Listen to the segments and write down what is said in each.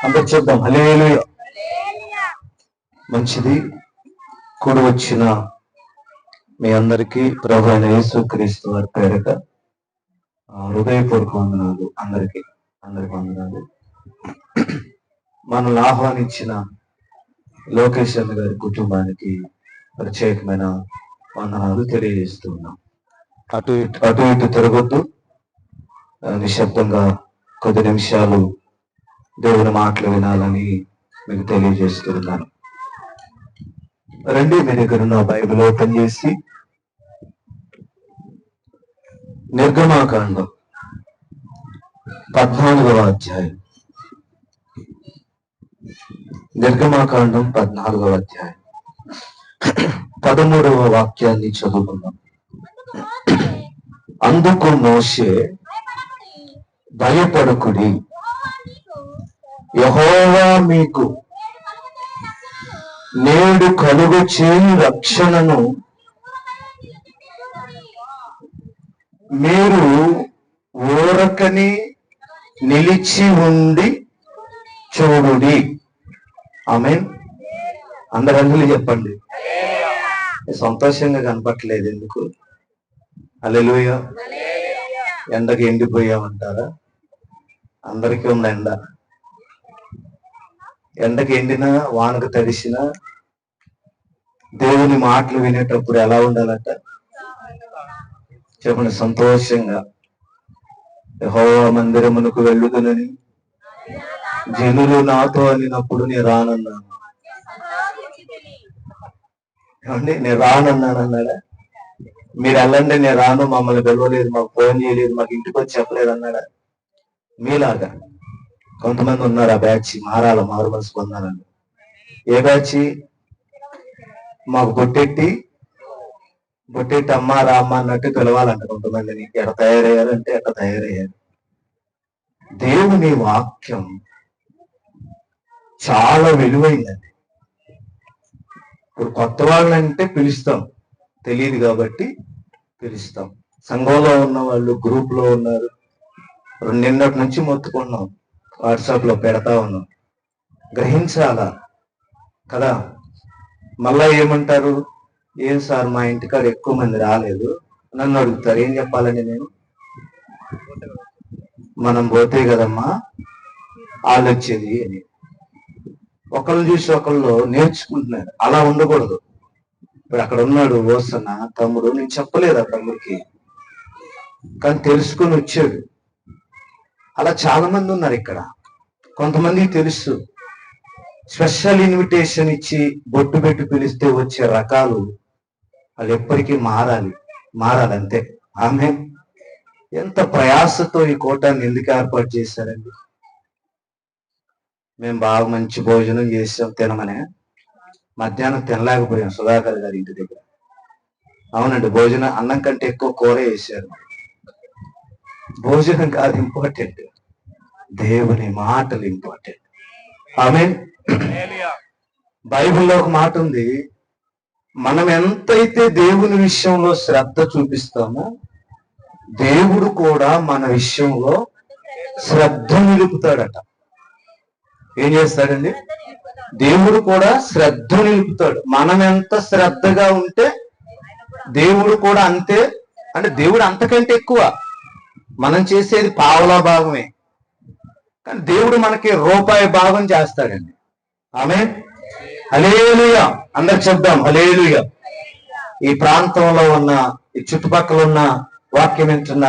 అందరు చూద్దాం. హల్లెలూయా. మంచిది. కూడి వచ్చిన మీ అందరికీ ప్రభు అయిన యేసుక్రీస్తు వారి పేరిట హృదయపూర్వక వందనాలు. అందరికీ వందనాలు. మనల్ని ఆహ్వానించిన లోకేష్ అన్న గారి కుటుంబానికి ప్రత్యేకమైన వందనాలు తెలియజేస్తున్నాం. అటు ఇటు తిరగొద్దు, నిశ్శబ్దంగా కొద్ది నిమిషాలు దేవుని మాటలు వినాలని మీకు తెలియజేస్తున్నాను. రండి, మీ దగ్గర ఉన్న బైబిల్ ఓపెన్ చేసి నిర్గమాకాండం 14వ అధ్యాయం. నిర్గమాకాండం 14వ అధ్యాయం 13వ వాక్యాన్ని చదువుకుందాం. అందుకు మోషే, భయపడకుడి, యెహోవా మీకు నేడు కలుగు చేయు రక్షణను మీరు ఊరకని నిలిచి ఉండి చూడుడి. ఆమేన్. అందరూ చెప్పండి. సంతోషంగా కనపట్లేదు ఎందుకు? హల్లెలూయా. ఎండకి ఎండిపోయామంటారా? అందరికీ ఉన్న ఎండ. ఎండకి ఎండినా వానకు తడిసినా దేవుని మాటలు వినేటప్పుడు ఎలా ఉండాలంట చెప్పండి? సంతోషంగా. యెహోవా మందిరమునకు వెళ్ళుదునని జనులు నాతో అనినప్పుడు నేను రానన్నాను. ఏమండి, నేను రానన్నాను అన్నాడా? మీరు వెళ్ళండి, నేను రాను, మమ్మల్ని పిలవలేదు, మాకు ఫోన్ చేయలేదు, మాకు ఇంటికి వచ్చి చెప్పలేదు అన్నాడా? మీలాగా కొంతమంది ఉన్నారు. ఆ బ్యాచ్ మారాల, మారు మనసు పొందాలని. ఏ బ్యాచ్? మాకు బొట్టెట్టి అమ్మ రామ్మ అన్నట్టు పిలవాలంట కొంతమందిని. ఎట్లా తయారయ్యారు అంటే ఎట్లా తయారయ్యారు. దేవుని వాక్యం చాలా విలువైందండి. ఇప్పుడు కొత్త వాళ్ళంటే పిలుస్తాం, తెలియదు కాబట్టి పిలుస్తాం. సంఘంలో ఉన్న వాళ్ళు గ్రూప్ లో ఉన్నారు, నిన్నటి నుంచి మొత్తుకున్నాం, వాట్సాప్ లో పెడతా ఉన్నాం. గ్రహించాలా కదా? మళ్ళా ఏమంటారు? ఏం సార్ మా ఇంటికాడ ఎక్కువ మంది రాలేదు, నన్ను అడుగుతారు. ఏం చెప్పాలని నేను? మనం పోతే కదమ్మా వాళ్ళు వచ్చేది అని. ఒకళ్ళు చూసి ఒకళ్ళు నేర్చుకుంటున్నారు. అలా ఉండకూడదు. ఇప్పుడు అక్కడ ఉన్నాడు ఓసన్న తమ్ముడు, నేను చెప్పలేదు ఆ తమ్ముడికి, కానీ తెలుసుకొని వచ్చాడు. అలా చాలా మంది ఉన్నారు ఇక్కడ. కొంతమందికి తెలుసు. స్పెషల్ ఇన్విటేషన్ ఇచ్చి బొట్టు పెట్టి పిలిస్తే వచ్చే రకాలు అది ఎప్పటికీ మారాలి అంతే. ఆమె ఎంత ప్రయాసతో ఈ కూటాన్ని ఎందుకు ఏర్పాటు చేశారండి? మేము బాగా మంచి భోజనం చేసాం తినమనే. మధ్యాహ్నం తినలేకపోయాం సుధాకర్ గారి ఇంటి దగ్గర. అవునండి, భోజనం అన్నం కంటే ఎక్కువ కూర వేశారు. భోజనం కాదు ఇంపార్టెంట్, దేవుని మాటలు ఇంపార్టెంట్. ఆమేన్. బైబిల్లో ఒక మాట ఉంది, మనం ఎంతైతే దేవుని విషయంలో శ్రద్ధ చూపిస్తామో దేవుడు కూడా మన విషయంలో శ్రద్ధ నిలుపుతాడట. ఏం చేస్తాడండి? దేవుడు కూడా శ్రద్ధ నిలుపుతాడు. మనం ఎంత శ్రద్ధగా ఉంటే దేవుడు కూడా అంతే. అంటే దేవుడు అంతకంటే ఎక్కువ. మనం చేసేది పావలా భాగమే, కానీ దేవుడు మనకి రూపాయి భాగం చేస్తాడండి. ఆమేన్. హల్లెలూయా. అందరు చెప్దాం హల్లెలూయా. ఈ ప్రాంతంలో ఉన్న, ఈ చుట్టుపక్కల ఉన్న, వాక్యం వింటున్న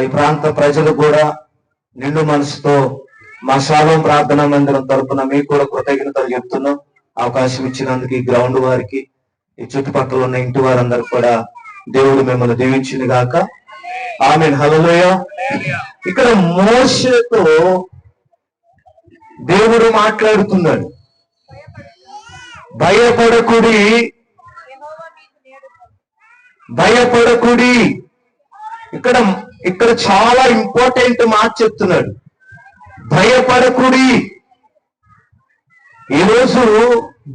ఈ ప్రాంత ప్రజలు కూడా నిండు మనసుతో మా శాలోం ప్రార్థనా మందిరం తరపున మీకు కూడా కృతజ్ఞతలు చెప్తున్నాం. అవకాశం ఇచ్చినందుకు ఈ గ్రౌండ్ వారికి, ఈ చుట్టుపక్కల ఉన్న ఇంటి వారందరూ కూడా దేవుడు మిమ్మల్ని దీవించిన గాక. ఆమేన్. హల్లెలూయా. ఇక్కడ మోషేతో దేవుడు మాట్లాడుతున్నాడు. భయపడకుడి, భయపడకుడి. ఇక్కడ చాలా ఇంపార్టెంట్ మాట చెప్తున్నాడు. భయపడకుడి. ఈరోజు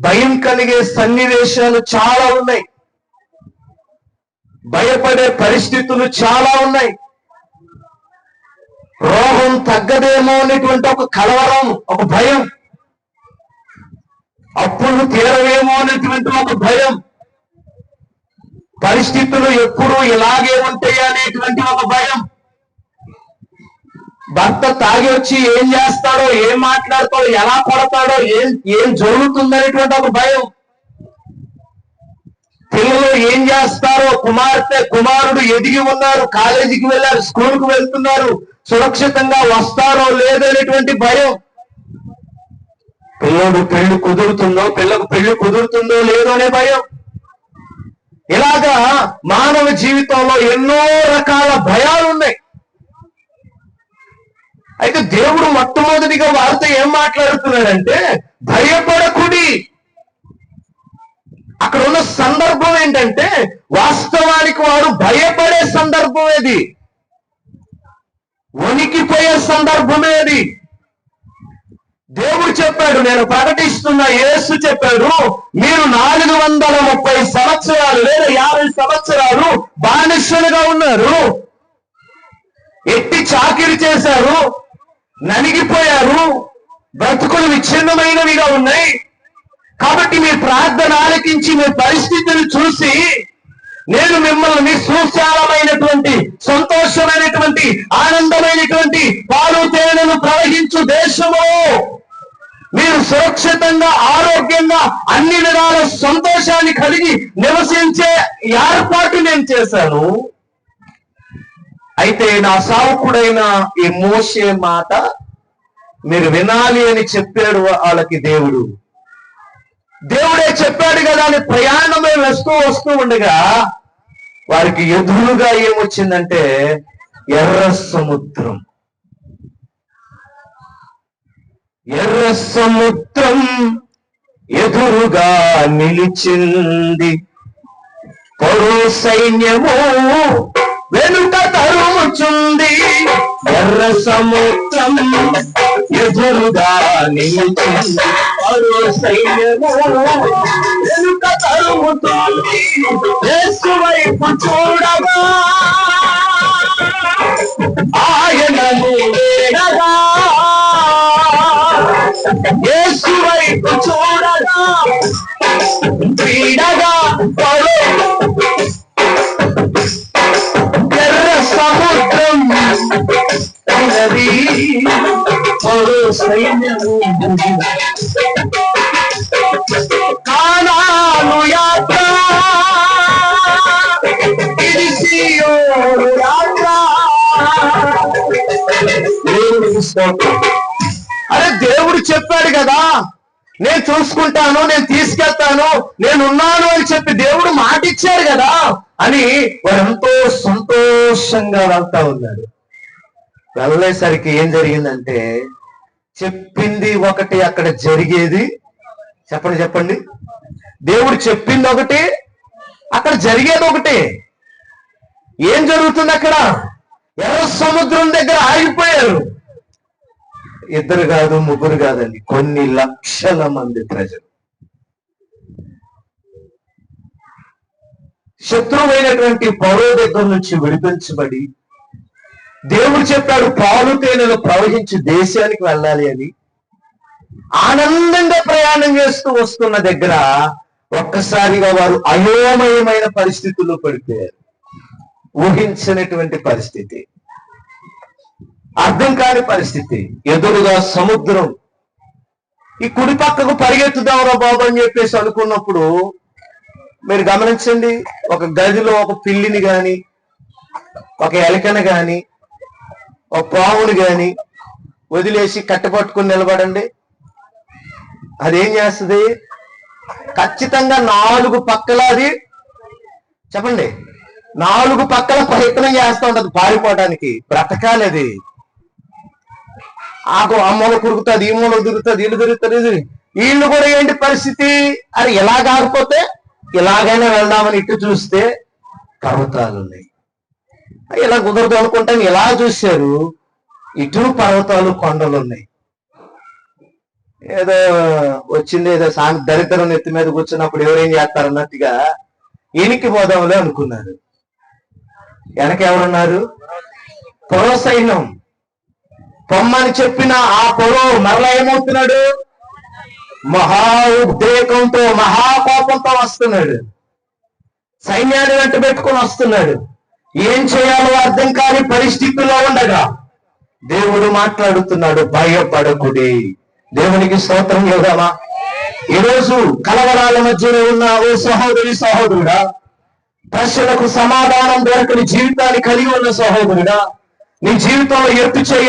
భయం కలిగే సన్నివేశాలు చాలా ఉన్నాయి, భయపడే పరిస్థితులు చాలా ఉన్నాయి. రోగం తగ్గదేమో అనేటువంటి ఒక కలవరం, ఒక భయం, అప్పులు తీరవేమో అనేటువంటి ఒక భయం, పరిస్థితులు ఎప్పుడు ఇలాగే ఉంటాయి అనేటువంటి ఒక భయం, భర్త తాగి వచ్చి ఏం చేస్తాడో, ఏం మాట్లాడతాడో, ఎలా కొడతాడో, ఏం జరుగుతుందనేటువంటి ఒక భయం, పిల్లలు ఏం చేస్తారో, కుమారుడు ఎదిగి ఉన్నారు, కాలేజీకి వెళ్ళారు, స్కూల్కి వెళ్తున్నారు, సురక్షితంగా వస్తారో లేదనేటువంటి భయం, పిల్లకు పెళ్లి కుదురుతుందో లేదో అనే భయం. ఇలాగా మానవ జీవితంలో ఎన్నో రకాల భయాలు ఉన్నాయి. అయితే దేవుడు మొట్టమొదటిగా వారితో ఏం మాట్లాడుతున్నాడంటే, భయపడకుడి. అక్కడ ఉన్న సందర్భం ఏంటంటే, వాస్తవానికి వారు భయపడే సందర్భం ఏది, వణికిపోయే సందర్భమే అది. దేవుడు చెప్పాడు, నేను ప్రకటిస్తున్నా, యేసు చెప్పాడు, మీరు 430 సంవత్సరాలు లేదా 50 సంవత్సరాలు బానిసలుగా ఉన్నారు, ఎట్టి చాకిరి చేశారు, నలిగిపోయారు, బ్రతుకులు విచ్ఛిన్నమైనవిగా ఉన్నాయి. కాబట్టి మీ ప్రార్థన ఆలకించి మీ పరిస్థితిని చూసి నేను మిమ్మల్ని సుశాలమైనటువంటి, సంతోషమైనటువంటి, ఆనందమైనటువంటి, పాలు తేనెను ప్రవహించు దేశము, మీరు సురక్షితంగా, ఆరోగ్యంగా, అన్ని విధాల సంతోషాన్ని కలిగి నివసించే ఏర్పాటు నేను చేశాను. అయితే నా సావుకుడైన ఈ మోషే మాట మీరు వినాలి అని చెప్పాడు వాళ్ళకి దేవుడే చెప్పాడు కదా అని ప్రయాణమే వస్తూ ఉండగా వారికి ఎదురుగా ఏమొచ్చిందంటే ఎర్ర సముద్రం. ఎర్ర సముద్రం ఎదురుగా నిలిచింది, పరో సైన్యము వెనుక తరుముచుంది. ఎర్ర సముద్రం ఎదురుగా నిలిచింది, పరో సైన్యము వెనుక తరుముతుంది. యేసు వైపు చూడగా ఆయనను వేడగా, యేసు వైపు చూడగా వీడగా పరో ఎర్ర సముద్రం ఉన్నది, పరో సైన్యము. కానాను యాత్ర, ఇది సీయోను యాత్ర. అరే దేవుడు చెప్పాడు కదా, నేను చూసుకుంటాను, నేను తీసుకెళ్తాను, నేనున్నాను అని చెప్పి దేవుడు మాట ఇచ్చాడు కదా అని వారు ఎంతో సంతోషంగా వెళ్తా ఉన్నారు. వెళ్ళేసరికి ఏం జరిగిందంటే, చెప్పింది ఒకటి, అక్కడ జరిగేది చెప్పండి. దేవుడు చెప్పింది ఒకటి, అక్కడ జరిగేది ఒకటి. ఏం జరుగుతుంది అక్కడ? ఎర్ర సముద్రం దగ్గర ఆగిపోయారు. 2 కాదు, 3 కాదండి, కొన్ని లక్షల మంది ప్రజలు. శత్రువైనటువంటి పరో దగ్గర నుంచి విడిపించబడి, దేవుడు చెప్పాడు పాలు తేనెలు ప్రవహించి దేశానికి వెళ్ళాలి అని, ఆనందంగా ప్రయాణం చేస్తూ వస్తున్న దగ్గర ఒక్కసారిగా వారు అయోమయమైన పరిస్థితుల్లో పడిపోయారు. ఊహించినటువంటి పరిస్థితి, అర్థం కాని పరిస్థితి. ఎదురుగా సముద్రం, ఈ కుడి పక్కకు పరిగెత్తుదాంరా బాబు అని చెప్పేసి అనుకున్నప్పుడు మీరు గమనించండి, ఒక గదిలో ఒక పిల్లిని గాని, ఒక ఎలకను గాని, ఒక పావుని గాని వదిలేసి కట్టపట్టుకుని నిలబడండి, అదేం చేస్తుంది? ఖచ్చితంగా 4 పక్కల అది చెప్పండి 4 పక్కల ప్రయత్నం చేస్తూ ఉంటది పారిపోవడానికి, బ్రతకాలి అది. ఆ మూల కురుకుతుంది, ఈ మూల తిరుగుతుంది, ఇల్లు తిరుగుతుంది. వీళ్ళు కూడా ఏంటి పరిస్థితి? అది ఇలా కాకపోతే ఇలాగైనా వెళ్దామని ఇటు చూస్తే పర్వతాలు ఉన్నాయి, ఇలా కుదరదు అనుకుంటాను. ఇలా చూశారు, ఇటు పర్వతాలు, కొండలు ఉన్నాయి. ఏదో వచ్చింది, ఏదో దరిద్రం నెత్తి మీద కూర్చున్నప్పుడు ఎవరేం చేస్తారు అన్నట్టుగా ఎనికి పోదాంలే అనుకున్నారు. వెనక ఎవరున్నారు? పరో సైన్యం. పొమ్మని చెప్పిన ఆ పొరో మరలా ఏమవుతున్నాడు? మహా ఉద్రేకంతో మహాకోపంతో వస్తున్నాడు. సైన్యాన్ని వెంట పెట్టుకొని వస్తున్నాడు. ఏం చేయాలో అర్థం కాని పరిస్థితుల్లో ఉండగా దేవుడు మాట్లాడుతున్నాడు, భయపడకుడి. దేవునికి స్తోత్రం చేద్దామా? ఈరోజు కలవరాల మధ్యలో ఉన్న ఓ సహోదరి, సహోదరుడా, ప్రశ్నలకు సమాధానం దొరకని జీవితాన్ని కలిగి ఉన్న సహోదరుడా, నీ జీవితంలో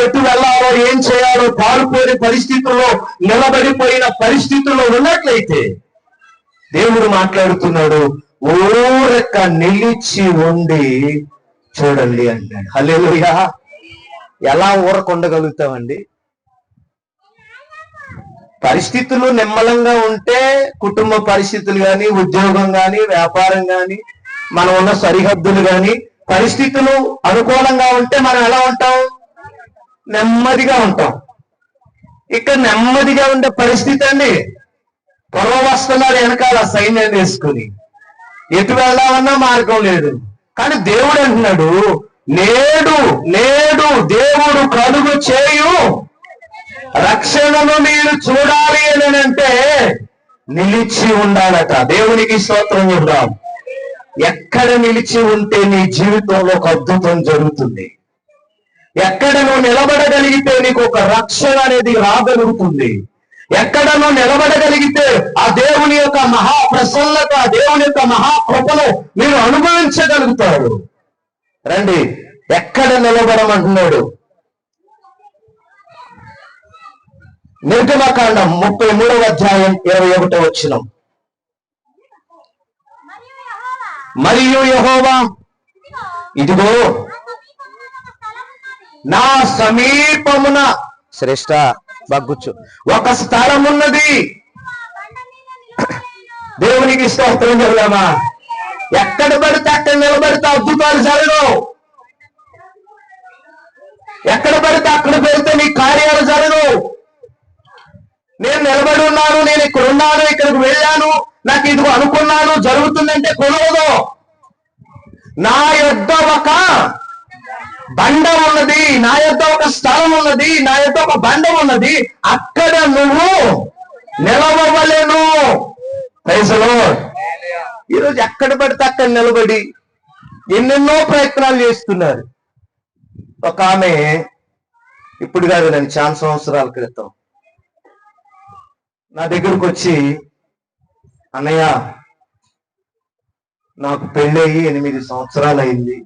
ఎటు వెళ్ళాలో, ఏం చేయాలో పాల్పోని పరిస్థితుల్లో, నిలబడిపోయిన పరిస్థితుల్లో ఉన్నట్లయితే దేవుడు మాట్లాడుతున్నాడు, ఊరక నిలిచి ఉండి చూడండి అన్నాడు. హల్లెలూయా. ఎలా ఊరక ఉండగలుగుతామండి? పరిస్థితులు నిమ్మలంగా ఉంటే, కుటుంబ పరిస్థితులు కానీ, ఉద్యోగం కానీ, వ్యాపారం కానీ, మనం ఉన్న సరిహద్దులు కానీ, పరిస్థితులు అనుకూలంగా ఉంటే మనం ఎలా ఉంటాం? నెమ్మదిగా ఉంటాం. ఇక్కడ నెమ్మదిగా ఉండే పరిస్థితి అండి, పొరవ వస్తున్నాడు వెనకాల సైన్యాన్ని వేసుకుని, ఎటు వెళ్దామన్నా మార్గం లేదు. కానీ దేవుడు అంటున్నాడు, నేడు నేడు దేవుడు కలుగు చేయు రక్షణను మీరు చూడాలి అని అంటే నిలిచి ఉండాలట. దేవునికి స్తోత్రం చెప్దాం. ఎక్కడ నిలిచి ఉంటే నీ జీవితంలో ఒక అద్భుతం జరుగుతుంది. ఎక్కడ నువ్వు నిలబడగలిగితే నీకు ఒక రక్షణ అనేది రాగలుగుతుంది. ఎక్కడ నువ్వు నిలబడగలిగితే ఆ దేవుని యొక్క మహా ప్రసన్నత, దేవుని యొక్క మహాకృపను మీరు అనుభవించగలుగుతారు. రండి, ఎక్కడ నిలబడమంటున్నాడు? నిర్గమకాండం 33వ అధ్యాయం 21వ వచనం. మరియు యెహోవా, ఇదిగో నా సమీపమున, శ్రేష్ఠ బగ్గుచ్చు, ఒక స్థలం ఉన్నది. దేవునికి స్తోత్రం చెబుదామా? ఎక్కడ పడితే అక్కడ నిలబడితే అద్భుతాలు జరగవు. ఎక్కడ పడితే అక్కడ పెడితే నీ కార్యాలు జరగవు. నేను నిలబడి ఉన్నాను, నేను ఇక్కడ ఉన్నాను, ఇక్కడికి వెళ్ళాను, నాకు ఇదిగో అనుకున్నాను, జరుగుతుందంటే కుదరదు. నా యొద్ద ఒక బండ ఉన్నది, నా యొద్ద ఒక స్థలం ఉన్నది, నా యొద్ద ఒక బండ ఉన్నది, అక్కడ నువ్వు నిలవలేను. Praise the lord. ఈరోజు ఎక్కడ పడితే అక్కడ నిలబడి ఎన్నెన్నో ప్రయత్నాలు చేస్తున్నారు. ఒక ఆమె, ఇప్పుడు కాదు, నేను చాలా సంవత్సరాల క్రితం నా దగ్గరకు వచ్చి, అన్నయ్య నాకు పెళ్ళయి 8 సంవత్సరాలు అయింది,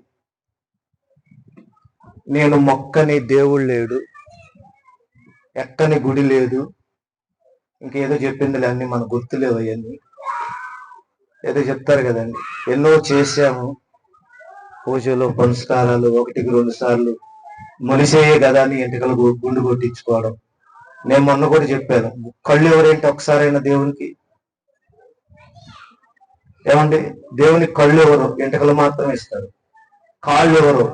నేను మొక్కని దేవుడు లేడు, ఎక్కని గుడి లేదు, ఇంకేదో చెప్పిందిలే, అన్ని మన గుర్తులేవు అవన్నీ, ఏదో చెప్తారు కదండి. ఎన్నో చేశాము, పూజలు పునస్కారాలు, 1-2 సార్లు మనిషేయే కదా అని ఎంటికలు గుండు కొట్టించుకోవడం. నేను మొన్న కూడా చెప్పాను, కళ్ళు ఎవరేంటి ఒకసారైనా దేవునికి? ఏమండి, దేవునికి కళ్ళు ఎవరు? ఎంటికలు మాత్రమే ఇస్తారు. కాళ్ళు ఎవరు?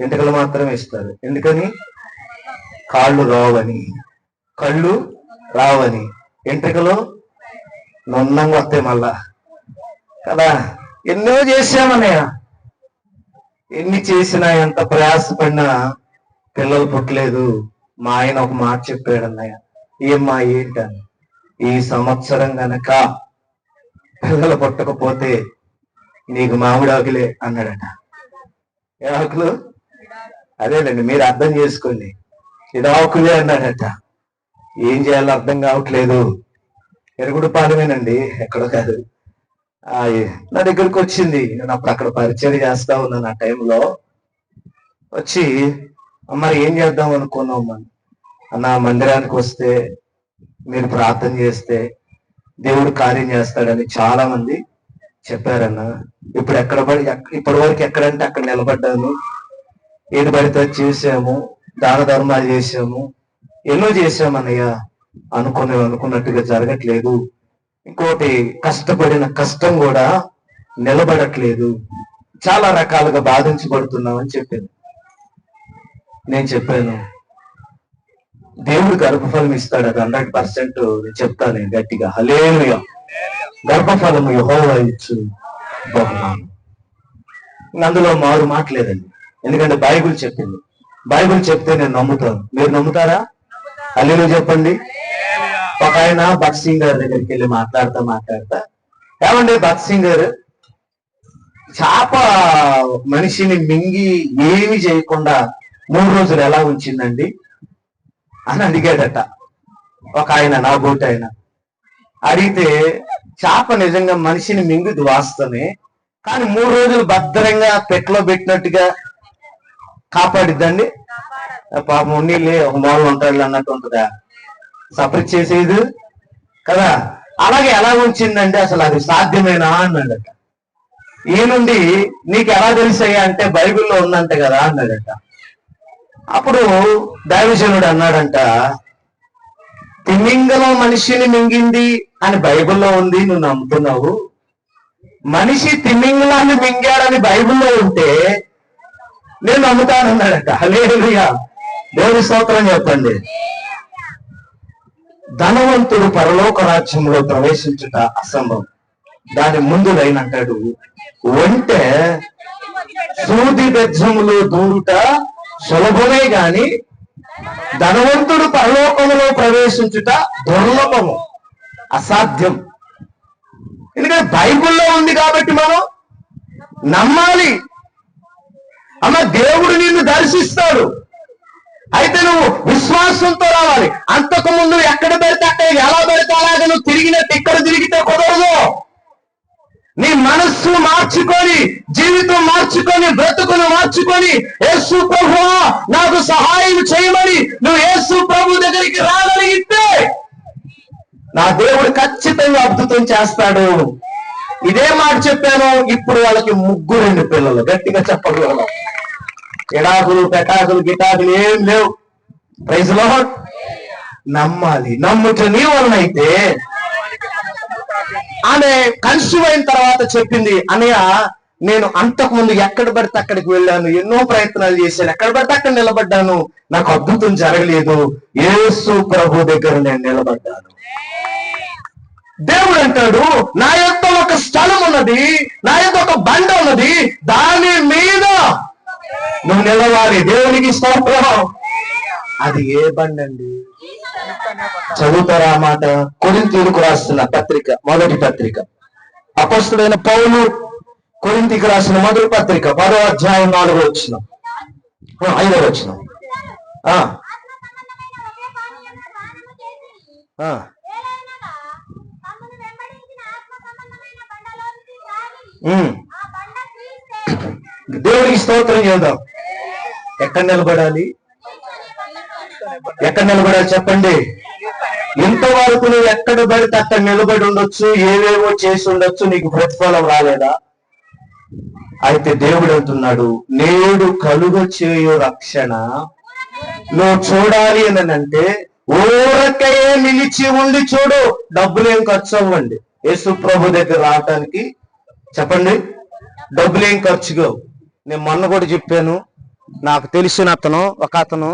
ఎంటికలు మాత్రమే ఇస్తారు. ఎందుకని? కాళ్ళు రావని, కళ్ళు రావని, ఎంట్రికలు నున్నంగా వస్తాయి మళ్ళా కదా. ఎన్నో చేశామన్నయ్య, ఎన్ని చేసినా, ఎంత ప్రయాసపడినా పిల్లలు పుట్టలేదు. మా ఆయన ఒక మాట చెప్పాడు, అన్నయ్య, ఏమ్మా ఏంటని, ఈ సంవత్సరం గనక పిల్లలు పుట్టకపోతే నీకు మామిడాకులే అన్నాడట. ఏ ఆకులు? అదేనండి, మీరు అర్థం చేసుకోండి, ఇడాకులే అన్నాడట. ఏం చేయాలో అర్థం కావట్లేదు. ఎరుగుడు పాలమేనండి, ఎక్కడో కాదు. నా దగ్గరకు వచ్చింది, నేను అప్పుడు అక్కడ పరిచయం చేస్తా ఉన్నాను. ఆ టైంలో వచ్చి, మరి ఏం చేద్దాం అనుకున్నాం అన్న, మందిరానికి వస్తే మీరు ప్రార్థన చేస్తే దేవుడు కార్యం చేస్తాడని చాలా మంది చెప్పారన్న. ఇప్పుడు ఇప్పటి వరకు ఎక్కడంటే అక్కడ నిలబడ్డాను, ఏది పడితే చేసాము, దాన ధర్మాలు చేసాము, ఎన్నో చేసామన్నయ్య, అనుకున్నట్టుగా జరగట్లేదు. ఇంకోటి, కష్టపడిన కష్టం కూడా నిలబడట్లేదు, చాలా రకాలుగా బాధించబడుతున్నామని చెప్పింది. నేను చెప్పాను, దేవుడు గర్భఫలం ఇస్తాడు, అది 100% చెప్తాను గట్టిగా. హల్లెలూయా. గర్భఫలము యెహోవా ఇచ్చు బహుమానం. అందులో మారు మాట్లేదండి, ఎందుకంటే బైబిల్ చెప్పింది. బైబిల్ చెప్తే నేను నమ్ముతాను. మీరు నమ్ముతారా? హల్లెలూయా చెప్పండి. ఒక ఆయన భగత్ సింగ్ గారి దగ్గరికి వెళ్ళి మాట్లాడతా ఏమండి భగత్ సింగ్ గారు, చేప మనిషిని మింగి ఏమి చేయకుండా 3 రోజులు ఎలా ఉంచిందండి అని అడిగాడట ఒక ఆయన, నా బోటి ఆయన. అడిగితే చేప నిజంగా మనిషిని మింగుది వాస్తవమే, కానీ 3 రోజులు భద్రంగా పెట్లో పెట్టినట్టుగా కాపాడిద్దండి. పాపం ఉన్నీళ్ళే ఒక మూలలో ఉంటాడు అన్నట్టు ఉంటుందా? సపరేట్ చేసేది కదా. అలాగే ఎలా ఉంచిందండి, అసలు అది సాధ్యమేనా అన్నాడట. ఈయనుండి నీకు ఎలా తెలిసాయా అంటే బైబిల్లో ఉందంట కదా అన్నాడట. అప్పుడు దైవజనుడు అన్నాడంట, తిమింగలం మనిషిని మింగింది అని బైబిల్లో ఉంది, నువ్వు నమ్ముతున్నావు. మనిషి తిమింగలాన్ని మింగాడని బైబిల్లో ఉంటే నేను నమ్ముతానన్నాడట. హల్లెలూయా, దేవుని స్తోత్రం చెప్పండి. ధనవంతుడు పరలోక రాజ్యంలో ప్రవేశించుట అసంభవం. దాని ముందు లైన్ అంటాడు, ఒంటె సూది బెజ్జములో దూరుట సులభమే గాని ధనవంతుడు పరలోకములో ప్రవేశించుట దుర్లభము, అసాధ్యం. ఎందుకంటే బైబిల్లో ఉంది కాబట్టి మనం నమ్మాలి. అమ్మ, దేవుడు నిన్ను దర్శిస్తాడు. అయితే నువ్వు విశ్వాసంతో రావాలి. అంతకు ముందు ఎక్కడ పెడితే అక్కడ, ఎలా పెడితే అలాగే నువ్వు తిరిగినట్టు ఇక్కడ తిరిగితే కుదరదు. నీ మనస్సు మార్చుకొని, జీవితం మార్చుకొని, బ్రతుకును మార్చుకొని, యేసు ప్రభువా నాకు సహాయం చేయమని నువ్వు యేసు ప్రభు దగ్గరికి రాగలిగితే నా దేవుడు ఖచ్చితంగా అద్భుతం చేస్తాడు. ఇదే మాట చెప్పాను. ఇప్పుడు వాళ్ళకి 3 పిల్లలు. గట్టిగా చెప్పగలరు. ఎడాకులు పెటాకులు గిటాకులు ఏం లేవు. Praise Lord. నమ్మాలి. నమ్ముట నీ వలనైతే ఆమె కన్సీవ్ అయిన తర్వాత చెప్పింది, అన్నయ్య నేను అంతకు ముందు ఎక్కడ పడితే అక్కడికి వెళ్ళాను, ఎన్నో ప్రయత్నాలు చేశాను, ఎక్కడ పడితే అక్కడ నిలబడ్డాను, నాకు అద్భుతం జరగలేదు. యేసు ప్రభు దగ్గర నేను నిలబడ్డాను. దేవుడు అంటాడు, నా యొక్క ఒక స్థలం ఉన్నది, నా యొక్క ఒక బండ ఉన్నది, దాని మీద నువ్వు నిలవాలి. దేవునికి స్తోత్రం. అది ఏ బండి అండి? చదువుతారా ఆ మాట? కొరింథీయులకు రాసిన పత్రిక, మొదటి పత్రిక. అపొస్తలుడైన పౌలు కొరింథీయులకు రాసిన మొదటి పత్రిక 10వ అధ్యాయం 4వ వచనం, 5వ వచనం. దేవుడికి స్తోత్రం చేద్దాం. ఎక్కడ నిలబడాలి? ఎక్కడ నిలబడాలి చెప్పండి. ఇంతవరకు నువ్వు ఎక్కడ పడితే అక్కడ నిలబడి ఉండొచ్చు, ఏవేవో చేసి ఉండొచ్చు, నీకు ప్రతిఫలం రాలేదా? అయితే దేవుడు అంటున్నాడు, నేడు కలుగ చేయు రక్షణ నువ్వు చూడాలి అని అంటే ఊరకయే నిలిచి ఉండి చూడు. డబ్బులేం ఖర్చు అవ్వండి యేసు ప్రభు దగ్గర రావటానికి. చెప్పండి, డబ్బులేం ఖర్చుగా. నేను మొన్న కూడా చెప్పాను, నాకు తెలిసిన ఒక అతను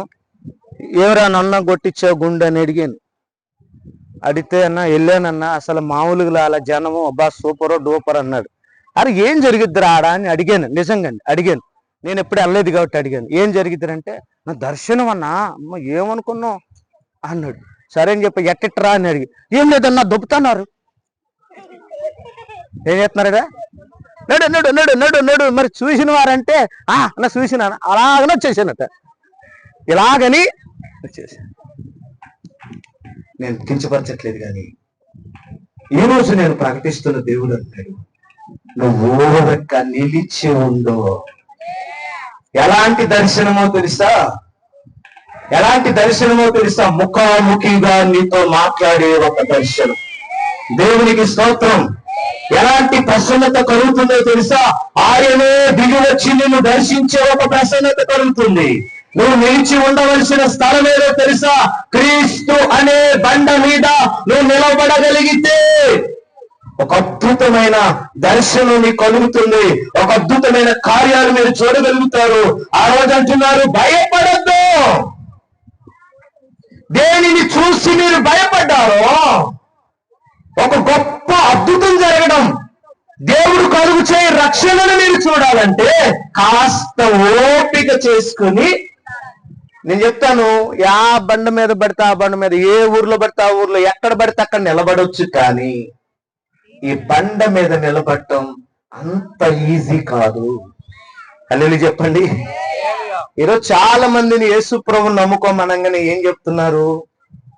ఏమరా నన్న కొట్టించావు గుండె అని అడిగాను. అడిగితే అన్న వెళ్ళానన్నా, అసలు మామూలుగా అలా జనము అబ్బా సూపరో డూపర్ అన్నాడు. అరే ఏం జరిగిద్దిరా ఆడ అని అడిగాను. నిజంగా అడిగాను, నేను ఎప్పుడు వెళ్ళలేదు కాబట్టి అడిగాను, ఏం జరిగిద్దిరంటే నా దర్శనం అన్నా. అమ్మ ఏమనుకున్నావు అన్నాడు. సరే అని చెప్పి ఎట్టెట్టరా అని అడిగి, ఏం లేదన్నా దొబ్బుతున్నారు. ఏం చేస్తున్నారా? నడు నడు నడు నడు నడు. మరి చూసిన వారంటే అన్న చూసిన అలాగనే వచ్చేసానట, ఇలాగని వచ్చేసాను. నేను కించపరచట్లేదు, కానీ ఈ రోజు నేను ప్రకటిస్తున్న దేవుడు అంటాడు, నువ్వు ఊరక నిలిచి ఉండు. ఎలాంటి దర్శనమో తెలుసా? ఎలాంటి దర్శనమో తెలుసా? ముఖాముఖిగా నీతో మాట్లాడే ఒక దర్శనం. దేవునికి స్తోత్రం. ఎలాంటి ప్రసన్నత కలుగుతుందో తెలుసా? ఆయనే దిగి వచ్చి నిన్ను దర్శించే ఒక ప్రసన్నత కలుగుతుంది. నువ్వు నిలిచి ఉండవలసిన స్థలం ఏదో తెలుసా? క్రీస్తు అనే బండ మీద నువ్వు నిలబడగలిగితే ఒక అద్భుతమైన దర్శనం నీకు కలుగుతుంది. ఒక అద్భుతమైన కార్యాలు మీరు చూడగలుగుతారు. ఆ రోజు అంటున్నారు, భయపడద్దు. దేనిని చూసి మీరు భయపడ్డారో ఒక గొప్ప అద్భుతం జరగడం, దేవుడు కలుగు చేయ రక్షణను మీరు చూడాలంటే కాస్త ఓపిక చేసుకుని నేను చెప్తాను, యా బండ మీద పడితే ఆ బండ మీద, ఏ ఊర్లో పడితే ఆ ఊర్లో, ఎక్కడ పడితే అక్కడ నిలబడొచ్చు. కానీ ఈ బండ మీద నిలబడటం అంత ఈజీ కాదు. అల్లెలు చెప్పండి. ఈరోజు చాలా మందిని యేసు ప్రభువుని నమ్ముకోమనంగానే ఏం చెప్తున్నారు?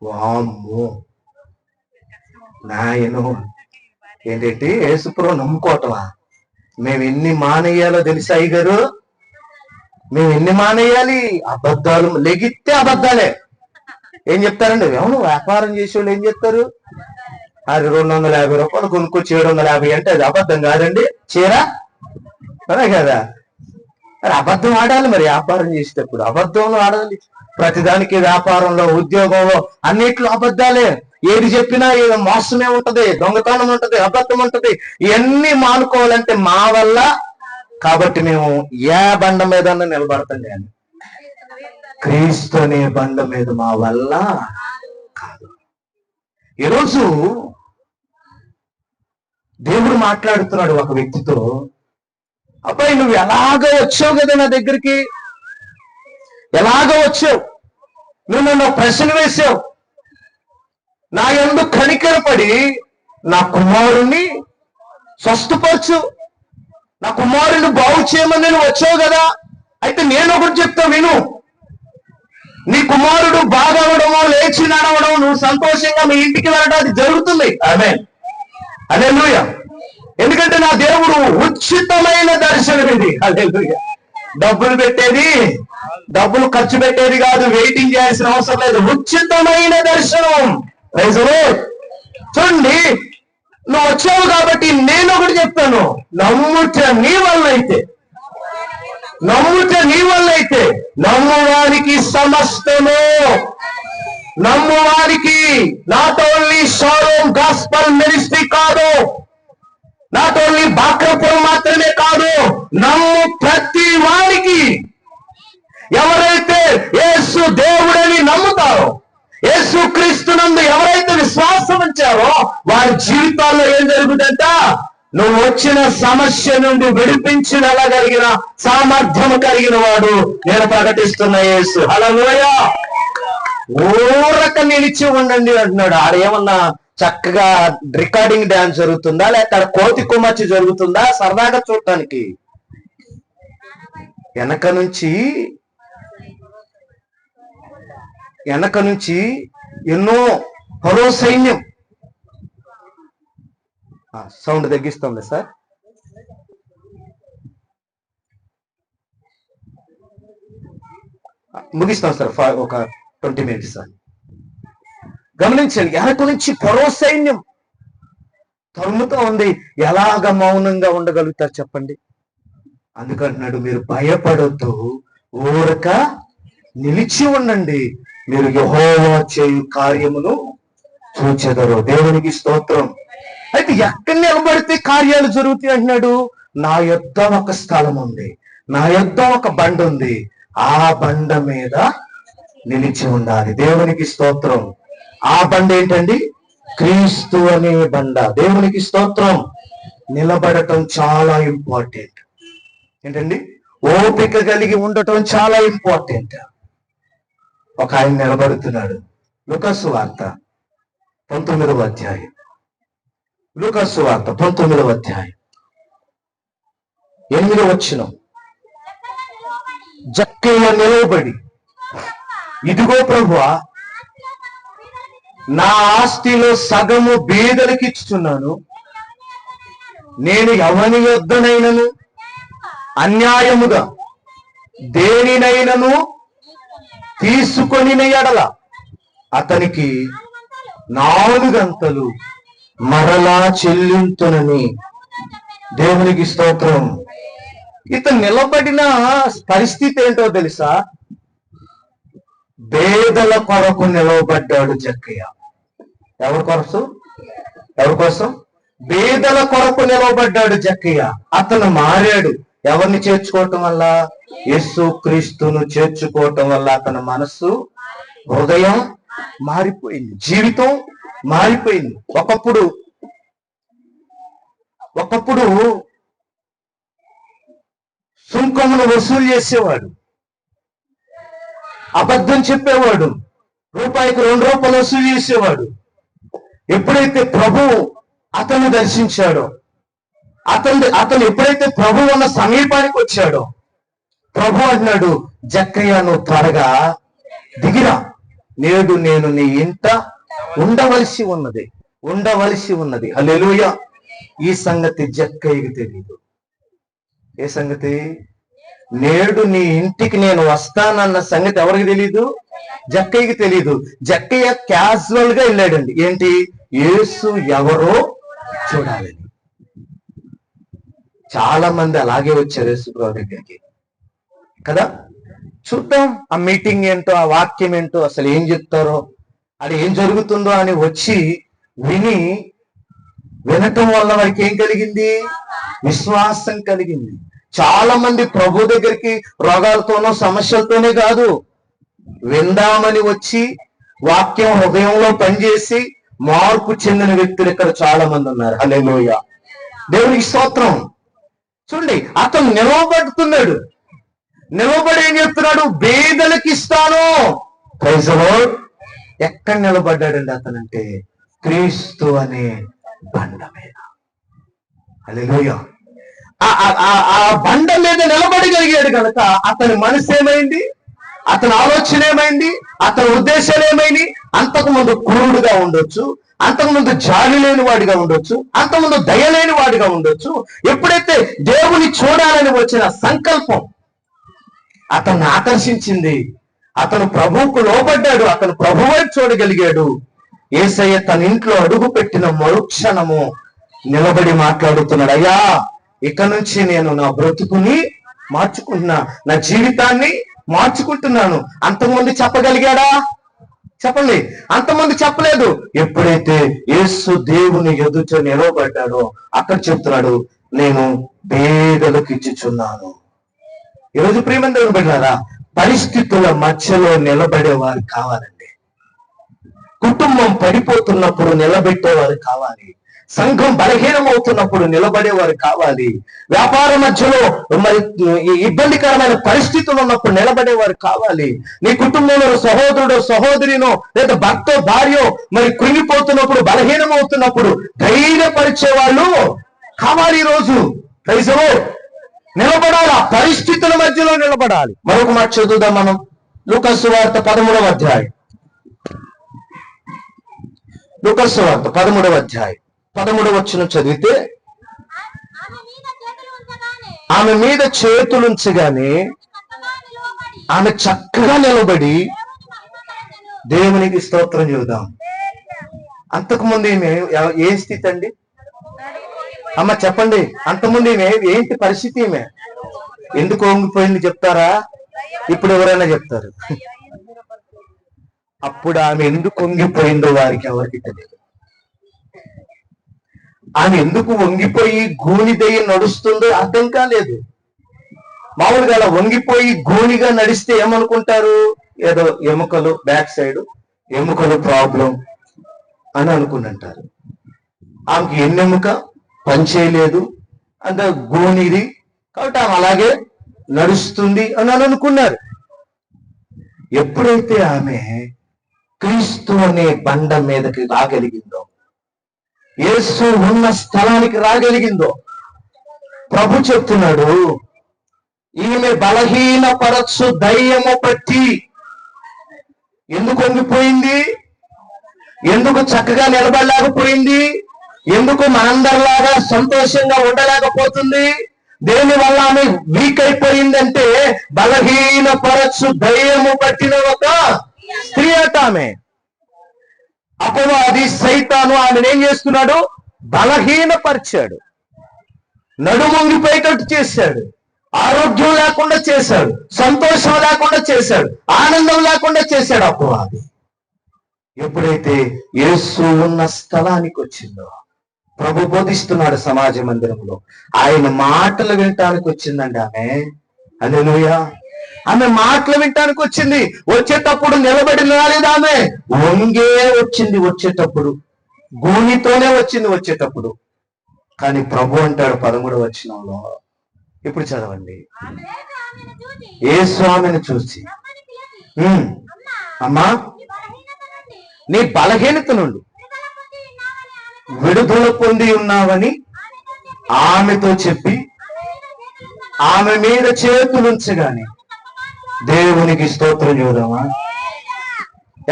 వామ్మో నాయను, ఏంటంటే యేసు ప్రభువుని నమ్ముకోవటమా? మేము ఎన్ని మానేయాలో తెలుసా అయ్యగారు? మేము ఎన్ని మానేయాలి? అబద్ధాలు, లెగిస్తే అబద్ధాలే. ఏం చెప్తారండి? అవును, వ్యాపారం చేసేవాళ్ళు ఏం చెప్తారు? అది 250 రూపాయలు కొనుక్కొచ్చి 750 అంటే అది అబద్ధం కాదండి? చీర అదే కదా. మరి అబద్ధం ఆడాలి. మరి వ్యాపారం చేసేటప్పుడు అబద్ధంలో ఆడాలి. ప్రతిదానికి, వ్యాపారంలో, ఉద్యోగంలో, అన్నిట్లో అబద్ధాలే. ఏది చెప్పినా ఏదో మోసమే ఉంటది, దొంగతనం ఉంటది, అబద్ధం ఉంటది. ఇవన్నీ మానుకోవాలంటే మా వల్ల. కాబట్టి మేము ఏ బండ మీద నిలబడతాం కానీ క్రీస్తు అనే బండ మీద మా వల్ల కాదు. ఈరోజు దేవుడు మాట్లాడుతున్నాడు ఒక వ్యక్తితో. అబ్బాయి, నువ్వు ఎలాగ వచ్చావు కదా నా దగ్గరికి, ఎలాగ వచ్చావు, నువ్వు నన్ను ప్రశ్న వేసావు, నా యందు కనికరపడి నా కుమారుణ్ణి స్వస్థపరచు, నా కుమారుని బాగు చేయమని నేను వచ్చావు కదా. అయితే నేను ఒకటి చెప్తా విను. నీ కుమారుడు బాగా అవడమో, లేచి నడవడం, నువ్వు సంతోషంగా మీ ఇంటికి వెళ్ళడం అది జరుగుతుంది. ఆమేన్, హల్లెలూయా. ఎందుకంటే నా దేవుడు ఉచితమైన దర్శనం ఇది. హల్లెలూయా. డబ్బులు పెట్టేది, డబ్బులు ఖర్చు పెట్టేది కాదు, వెయిటింగ్ చేయాల్సిన అవసరం లేదు. ఉచితమైన దర్శనం. Praise the Lord. చూడండి, నువ్వు వచ్చావు కాబట్టి నేను ఒకటి చెప్తాను. నమ్ముట నీ వల్ల అయితే, నమ్ముట నీ వల్ల అయితే, నమ్మువారికి సమస్తము, నమ్మువారికి not only Shalom gospel ministry కాదు, నాట్ ఓన్లీ బాక్రపురం మాత్రమే కాదు, నమ్ము ప్రతి వారికి, ఎవరైతే యేసు దేవుడని నమ్ముతారో, యేసు క్రీస్తునందు ఎవరైతే విశ్వాసం ఉంచారో వారి జీవితాల్లో ఏం జరుగుతుందంట? నువ్వు వచ్చిన సమస్య నుండి విడిపించి వెళ్ళగలిగిన సామర్థ్యం కలిగిన వాడు నేను ప్రకటిస్తున్న యేసు. హల్లెలూయా. ఊరక నిలిచి ఉండండి అంటున్నాడు. ఆడేమన్నా చక్కగా రికార్డింగ్ డాన్స్ జరుగుతుందా, లేక కోతి కుమర్చి జరుగుతుందా? సరదాగా చూడటానికి వెనక నుంచి ఎన్నో పరో సైన్యం. సౌండ్ తగ్గిస్తుంది సార్. ముగిస్తాం సార్, ఒక 20 minutes సార్. గమనించండి, వెనక నుంచి పరో సైన్యం తరుముతో ఉంది. ఎలాగ మౌనంగా ఉండగలుగుతారు చెప్పండి? అందుకంటున్నాడు, మీరు భయపడొద్దు, ఊరక నిలిచి ఉండండి, మీరు యెహోవా చేయు కార్యమును చూచెదరు. దేవునికి స్తోత్రం. అయితే ఎక్కడ నిలబడితే కార్యాలు జరుగుతాయి అంటున్నాడు? నా యొద్ద ఒక స్థలం ఉంది, నా యొద్ద ఒక బండ ఉంది, ఆ బండ మీద నిలిచి ఉండాలి. దేవునికి స్తోత్రం. ఆ బండ ఏంటండి? క్రీస్తు అనే బండ. దేవునికి స్తోత్రం. నిలబడటం చాలా ఇంపార్టెంట్. ఏంటండి? ఓపిక కలిగి ఉండటం చాలా ఇంపార్టెంట్. ఒక ఆయన నిలబడుతున్నాడు. లూకాసు వార్త 19వ అధ్యాయం. లూకాసు వార్త 19వ అధ్యాయం 8వ వచనం. జక్కయ్య నిలవబడి, ఇదిగో ప్రభువా, నా ఆస్తిలో సగము బీదలకి ఇచ్చుచున్నాను. నేను ఎవని యొద్దనైనను అన్యాయముగా దేనినైనను తీసుకొని ఎడల అతనికి 4 అంతలు మరలా చెల్లింతునని. దేవునికి స్తోత్రం. ఇతను నిలబడిన పరిస్థితి ఏంటో తెలుసా? పేదల కొరకు నిలవబడ్డాడు జక్కయ్య. ఎవరి కోసం? పేదల కొరకు నిలవబడ్డాడు జక్కయ్య. అతను మారాడు. ఎవరిని చేర్చుకోవటం వల్ల? యేసు క్రీస్తును చేర్చుకోవటం వల్ల అతని మనస్సు, హృదయం మారిపోయింది, జీవితం మారిపోయింది. ఒకప్పుడు సుంకమును వసూలు చేసేవాడు. అబద్ధం చెప్పేవాడు, రూపాయికి 2 రూపాయలు వసూలు చేసేవాడు. ఎప్పుడైతే ప్రభు అతను దర్శించాడో, అతను ఎప్పుడైతే ప్రభు ఉన్న సమీపానికి వచ్చాడో, ప్రభు అన్నాడు, జక్కయ్య నువ్వు త్వరగా దిగిరా, నేడు నేను నీ ఇంట ఉండవలసి ఉన్నది. హల్లెలూయా. ఈ సంగతి జక్కయ్యకి తెలియదు. ఏ సంగతి? నేడు నీ ఇంటికి నేను వస్తానన్న సంగతి ఎవరికి తెలీదు? జక్కయ్యకి తెలీదు. జక్కయ్య క్యాజువల్ గా వెళ్ళాడండి. ఏంటి? యేసు ఎవరో చూడాలని. చాలా మంది అలాగే వచ్చారు యేసు ప్రభు దగ్గరికి కదా. చూద్దాం ఆ మీటింగ్ ఏంటో, ఆ వాక్యం ఏంటో, అసలు ఏం చెప్తారో, అది ఏం జరుగుతుందో అని వచ్చి వినటం వల్ల వారికి ఏం కలిగింది? విశ్వాసం కలిగింది. చాలా మంది ప్రభు దగ్గరికి రోగాలతోనో సమస్యలతోనే కాదు, విందామని వచ్చి వాక్యం హృదయంలో పనిచేసి మార్పు చెందిన వ్యక్తులు ఇక్కడ చాలా మంది ఉన్నారు. హల్లెలూయా, దేవునికి స్తోత్రం. చూడండి, అతను నిలవబడుతున్నాడు. నిలవబడి ఏం చెప్తున్నాడు? బేదలకు ఇస్తాను. Praise the Lord. ఎక్కడ నిలబడ్డాడండి అతనంటే? క్రీస్తు అనే బండ మీద. హల్లెలూయా. ఆ బండ మీద నిలబడగలిగాడు కనుక అతని మనసు ఏమైంది? అతని ఆలోచన ఏమైంది? అతని ఉద్దేశాలు ఏమైంది? అంతకుముందు క్రూరుడుగా ఉండొచ్చు, అంతకుముందు జాలి లేని వాడిగా ఉండొచ్చు, అంతకుముందు దయ లేని వాడిగా ఉండొచ్చు. ఎప్పుడైతే దేవుని చూడాలని వచ్చిన సంకల్పం అతన్ని ఆకర్షించింది, అతను ప్రభువుకు లోబడ్డాడు, అతను ప్రభు వైపు చూడగలిగాడు. యేసయ్య తన ఇంట్లో అడుగు పెట్టిన మరుక్షణము నిలబడి మాట్లాడుతున్నాడు, అయ్యా ఇక నుంచి నేను నా బ్రతుకుని మార్చుకుంటున్నా, నా జీవితాన్ని మార్చుకుంటున్నాను. అంతకుముందు చెప్పగలిగాడా? చెప్పండి, అంతకుముందు చెప్పలేదు. ఎప్పుడైతే యేసు దేవుని ఎదుట నిలబడ్డాడో అక్కడ చెప్తున్నాడు, నేను పేదలకు ఇచ్చుచున్నాను. ఈరోజు ప్రియమైన దేవుని బిడ్డలారా, పరిస్థితుల మధ్యలో నిలబడేవారు కావాలండి. కుటుంబం పడిపోతున్నప్పుడు నిలబెట్టేవారు కావాలి. సంఘం బలహీనం అవుతున్నప్పుడు నిలబడేవారు కావాలి. వ్యాపార మధ్యలో మరి ఇబ్బందికరమైన పరిస్థితులు ఉన్నప్పుడు నిలబడేవారు కావాలి. నీ కుటుంబంలో సహోదరుడు సహోదరినో లేదా భర్త భార్యో మరి కృంగిపోతున్నప్పుడు బలహీనం అవుతున్నప్పుడు ధైర్యపరిచే వాళ్ళు కావాలి. ఈరోజు ప్రైజులో నిలబడాలి, పరిస్థితుల మధ్యలో నిలబడాలి. మరొక మాట చదువుదాం మనం. లూకా సువార్త 13వ అధ్యాయం. లూకా సువార్త 13వ అధ్యాయం 13వ వచనం చదివితే, ఆమె మీద చేతులుంచగానే ఆమె చక్కగా నిలబడి దేవునికి స్తోత్రం చెబుదాం. అంతకుముందు ఈమె ఏ స్థితి అండి? అమ్మ చెప్పండి, అంతకుముందు ఈమె ఏంటి పరిస్థితి? ఈమె ఎందుకు వంగిపోయింది చెప్తారా? ఇప్పుడు ఎవరైనా చెప్తారు. అప్పుడు ఆమె ఎందుకు వంగిపోయిందో వారికి ఎవరికి తెలియదు. ఆమె ఎందుకు వంగిపోయి గూనిదయ్యి నడుస్తుందో అర్థం కాలేదు. మామూలుగా అలా వంగిపోయి గూనిగా నడిస్తే ఏమనుకుంటారు? ఏదో ఎముకలు, బ్యాక్ సైడ్ ఎముకలు ప్రాబ్లం అని అనుకుంటారు. ఆమెకి ఎన్నెముక పనిచేయలేదు, అంత గూనిది కాబట్టి ఆమె అలాగే నడుస్తుంది అని అనుకున్నారు. ఎప్పుడైతే ఆమె క్రీస్తు అనే బండ మీదకి రాగలిగిందో, యేసు ఉన్న స్థలానికి రాగలిగిందో, ప్రభు చెప్తున్నాడు, ఈమె బలహీన పరచు దయ్యము పట్టి ఎందుకు వంగిపోయింది? ఎందుకు చక్కగా నిలబడలేకపోయింది? ఎందుకు మనందరిలాగా సంతోషంగా ఉండలేకపోతుంది? దేని వల్ల ఆమె వీక్ అయిపోయిందంటే బలహీన పరచు దయ్యము పట్టిన ఒక స్త్రీ అట ఆమె. అపవాది సైతాను ఆమెను ఏం చేస్తున్నాడు? బలహీనపరిచాడు, నడుమొంగిపోయేటట్టు చేశాడు, ఆరోగ్యం లేకుండా చేశాడు, సంతోషం లేకుండా చేశాడు, ఆనందం లేకుండా చేశాడు అపవాది. ఎప్పుడైతే యేసు ఉన్న స్థలానికి వచ్చిందో, ప్రభు బోధిస్తున్నాడు సమాజ మందిరంలో, ఆయన మాటలు వినటానికి వచ్చిందండి ఆమె. హల్లెలూయా. ఆమె మాటలు వినటానికి వచ్చింది. వచ్చేటప్పుడు నిలబడి రాలేదు, ఆమె వంగే వచ్చింది. వచ్చేటప్పుడు గూనితోనే వచ్చింది వచ్చేటప్పుడు. కానీ ప్రభు అంటాడు 13వ వచనంలో, ఇప్పుడు చదవండి, యేసు ఆమెను చూసి అమ్మా, నీ బలహీనత నుండి విడుదల పొంది ఉన్నావని ఆమెతో చెప్పి ఆమె మీద చేతులుంచగానే దేవునికి స్తోత్రం చూద్దామా.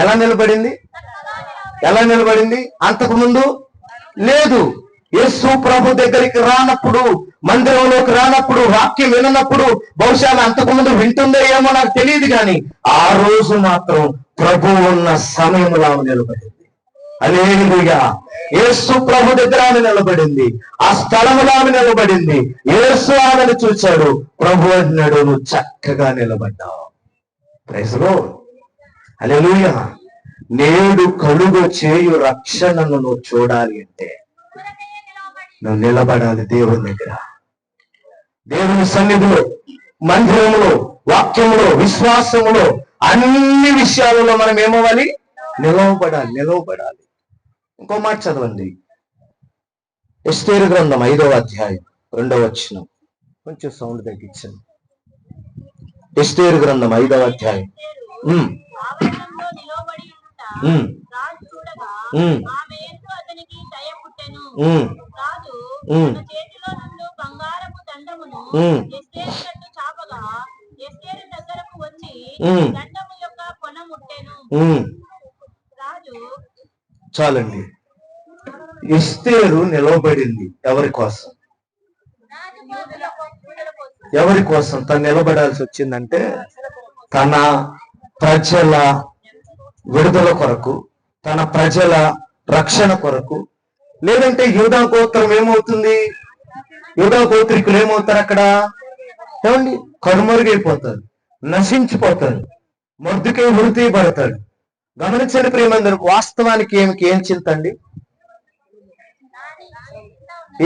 ఎలా నిలబడింది? ఎలా నిలబడింది? అంతకు ముందు లేదు. యేసు ప్రభు దగ్గరికి రానప్పుడు, మందిరంలోకి రానప్పుడు, వాక్యం వినప్పుడు, బహుశా అంతకుముందు వింటుందో ఏమో నాకు తెలియదు, కానీ ఆ రోజు మాత్రం ప్రభు ఉన్న సమయంలో ఆమె నిలబడింది. హల్లెలూయా. యేసు ప్రభు దగ్గర ఆమె నిలబడింది, ఆ స్థలంలో ఆమె నిలబడింది. యేసు ఆమెను చూశాడు. ప్రభు అన్నాడు, నువ్వు చక్కగా నిలబడ్డావు. Praise lord. హల్లెలూయా. నేడు కలుగు చేయు రక్షణను నువ్వు చూడాలి అంటే నువ్వు నిలబడాలి దేవుని దగ్గర. దేవుని సన్నిధిలో, మందిరంలో, వాక్యంలో, విశ్వాసంలో, అన్ని విషయాలలో మనం ఏమవ్వాలి? నిలవబడాలి. ఇంకో మాట చదవండి. ఎస్తేరు గ్రంథం 5వ అధ్యాయం 2వ వచనం. కొంచెం సౌండ్ తగ్గించండి. ఎస్తేరు గ్రంథం 5వ అధ్యాయం. చాలండి. ఎస్తేరు నిలవబడింది ఎవరి కోసం? ఎవరి కోసం తను నిలబడాల్సి వచ్చిందంటే తన ప్రజల విడుదల కొరకు, తన ప్రజల రక్షణ కొరకు. లేదంటే యూదా గోత్రం ఏమవుతుంది? యూదా గోత్రికులు ఏమవుతారు? అక్కడ ఏమండి, కనుమరుగైపోతారు, నశించిపోతారు. మొర్దెకై ఉరి తీయబడతాడు. గమనించండి ప్రియమందరూ, వాస్తవానికి ఏం చింతండి?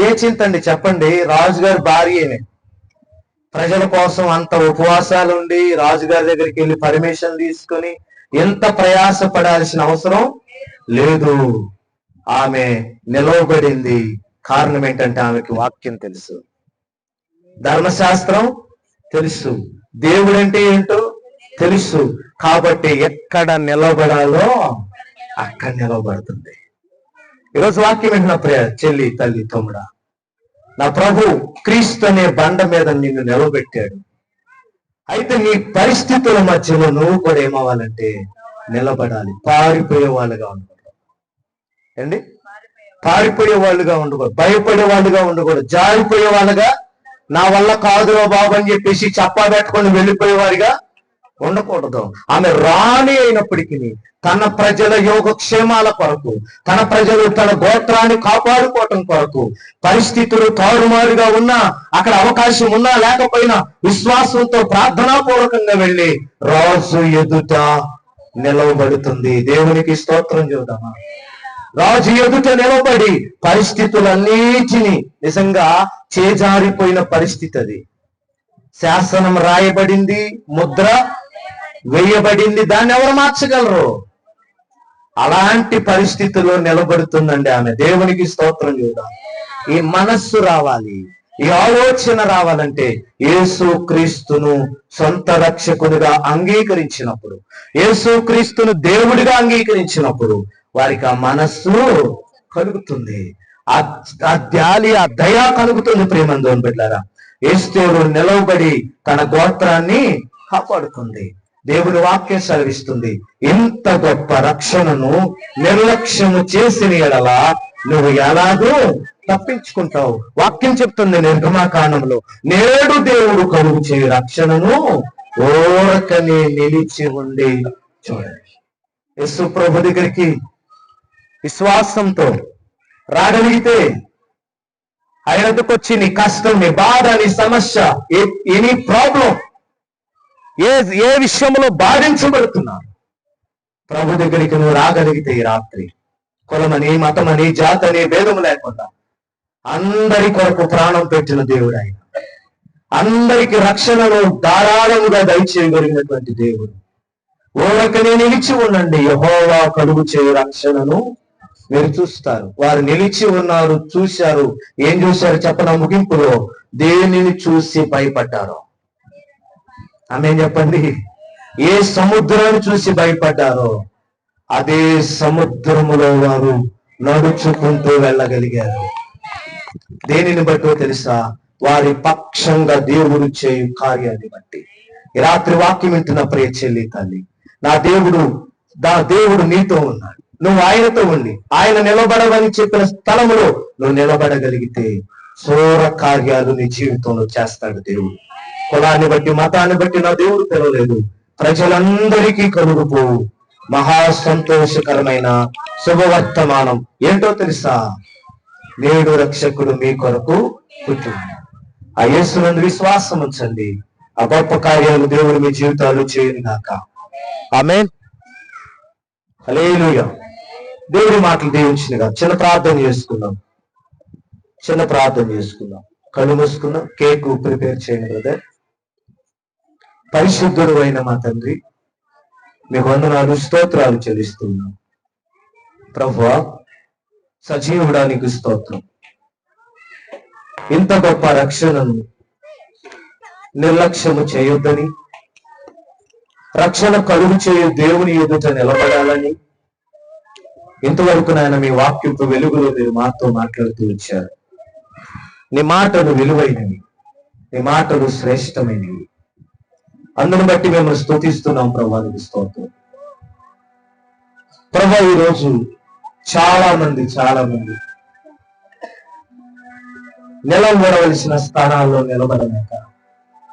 ఏ చింతండి చెప్పండి? రాజుగారి భార్యనే. ప్రజల కోసం అంత ఉపవాసాలు ఉండి రాజుగారి దగ్గరికి వెళ్ళి పర్మిషన్ తీసుకొని ఎంత ప్రయాసపడాల్సిన అవసరం లేదు. ఆమె నిలవబడింది. కారణం ఏంటంటే ఆమెకి వాక్యం తెలుసు, ధర్మశాస్త్రం తెలుసు, దేవుడు అంటే ఏంటో తెలుసు. కాబట్టి ఎక్కడ నిలబడాలో అక్కడ నిలబడుతుంది. ఈరోజు వాక్యం వింటున్న ప్రియ చెల్లి, తల్లి, తమ్ముడా, నా ప్రభు క్రీస్తు అనే బండ మీద నిన్ను నిలబెట్టాడు. అయితే నీ పరిస్థితుల మధ్యలో నువ్వు కూడా ఏమవ్వాలంటే నిలబడాలి. పారిపోయే వాళ్ళుగా ఉండకూడదు అండి, పారిపోయే వాళ్ళుగా ఉండకూడదు, భయపడే వాళ్ళుగా ఉండకూడదు, జారిపోయే వాళ్ళుగా, నా వల్ల కాదురో బాబు అని చెప్పేసి చప్పా పెట్టుకొని వెళ్ళిపోయేవారిగా ఉండకూడదు. ఆమె రాణి అయినప్పటికీ తన ప్రజల యోగక్షేమాల కొరకు, తన ప్రజలు తన గోత్రాన్ని కాపాడుకోవటం కొరకు, పరిస్థితులు తారుమారుగా ఉన్నా, అక్కడ అవకాశం ఉన్నా లేకపోయినా విశ్వాసంతో ప్రార్థనాపూర్వకంగా వెళ్ళి రాజు ఎదుట నిలవబడుతుంది. దేవునికి స్తోత్రం చూద్దామా. రాజు ఎదుట నిలబడి పరిస్థితులన్నిటినీ, నిజంగా చేజారిపోయిన పరిస్థితి అది, శాసనం రాయబడింది, ముద్ర వేయబడింది, దాన్ని ఎవరు మార్చగలరు? అలాంటి పరిస్థితుల్లో నిలబడుతుందండి ఆమె. దేవునికి స్తోత్రం చూద్దాం. ఈ మనస్సు రావాలి, ఈ ఆలోచన రావాలంటే యేసు క్రీస్తును సొంత రక్షకునిగా అంగీకరించినప్పుడు, యేసు క్రీస్తును దేవుడిగా అంగీకరించినప్పుడు వారికి ఆ మనస్సు కలుగుతుంది, ఆ ధ్యాలి, ఆ దయ కలుగుతుంది. ప్రేమందోని బిడ్డలారా, ఎస్తేరు నిలవబడి తన గోత్రాన్ని కాపాడుకుంది. దేవుని వాక్యం సెలవిస్తుంది, ఇంత గొప్ప రక్షణను నిర్లక్ష్యము చేసిన ఎడల నువ్వు ఎలాగూ తప్పించుకుంటావు. వాక్యం చెప్తుంది నిర్గమాకాండంలో, నేడు దేవుడు కలుగు చేయు రక్షణను ఓరకనే నిలిచి ఉండి చూడండి. యేసు ప్రభు దగ్గరికి విశ్వాసంతో రాగలిగితే ఆయనకు వచ్చి నీ కష్టం, నీ బాధ, నీ సమస్య, ఎనీ ప్రాబ్లం, ఏ విషయంలో బాధించబడుతున్నా ప్రభు దగ్గరికి నువ్వు రాగలిగితే ఈ రాత్రి కులమని, మతమని, జాతని భేదము లేకుండా అందరి కొరకు ప్రాణం పెట్టిన దేవుడు ఆయన, అందరికి రక్షణను ధారాళముగా దయచేయగలిగినటువంటి దేవుడు. ఓరకనే నిలిచి ఉండండి, యెహోవా కలుగు చేయు రక్షణను మీరు చూస్తారు. వారు నిలిచి ఉన్నారు, చూశారు. ఏం చూశారు చెప్పన? ముగింపులో దేనిని చూసి భయపడ్డారు. ఆమె చెప్పండి, ఏ సముద్రాన్ని చూసి భయపడ్డారో అదే సముద్రములో వారు నడుచుకుంటూ వెళ్ళగలిగారు. దేనిని బట్టో తెలుసా? వారి పక్షంగా దేవుడు చేయు కార్యాన్ని బట్టి. ఈ రాత్రి వాక్యం వింటున్న ప్రియ చెల్లి తల్లి, నా దేవుడు నీతో ఉన్నాడు. నువ్వు ఆయనతో ఉండి ఆయన నిలబడవని చెప్పిన స్థలములో నువ్వు నిలబడగలిగితే సూర కార్యాలు నీ జీవితంలో చేస్తాడు దేవుడు. కులాన్ని బట్టి మతాన్ని బట్టి నా దేవుడు పిలవలేదు. ప్రజలందరికీ కలుగుపోవు మహా సంతోషకరమైన శుభవర్తమానం ఏంటో తెలుసా? నేడు రక్షకుడు మీ కొరకు పుట్టింది. ఆ యేసునందు విశ్వాసం ఉంచండి. ఆ గొప్ప కార్యాలు దేవుడు మీ జీవితాలు చేయను గాక. ఆమేన్. హల్లెలూయా. దేవుడి మాటలు దీవించినగా. చిన్న ప్రార్థన చేసుకుందాం. కళ్ళు మూసుకుందాం. కేక్ ప్రిపేర్ చేయండి బ్రదర్. పరిశుద్ధుడు అయిన మా తండ్రి, మీకు వందనాలు, స్తోత్రాలు చెల్లిస్తున్నాం. ప్రభువా, సజీవుడానికి స్తోత్రం. ఇంత గొప్ప రక్షణను నిర్లక్ష్యము చేయొద్దని, రక్షణ కలుగు చేయు దేవుని ఎదుట నిలబడాలని ఇంతవరకు నాయన మీ వాక్యపు వెలుగులో మీరు మాతో మాట్లాడుతూ వచ్చారు. నీ మాటలు విలువైనవి, నీ మాటలు శ్రేష్టమైనవి. అందును బట్టి మేము స్తుతిస్తున్నాం ప్రభా, నీకు స్తోత్రం. ప్రభా, ఈరోజు చాలా మంది నిలబడవలసిన స్థానాల్లో నిలబడలేక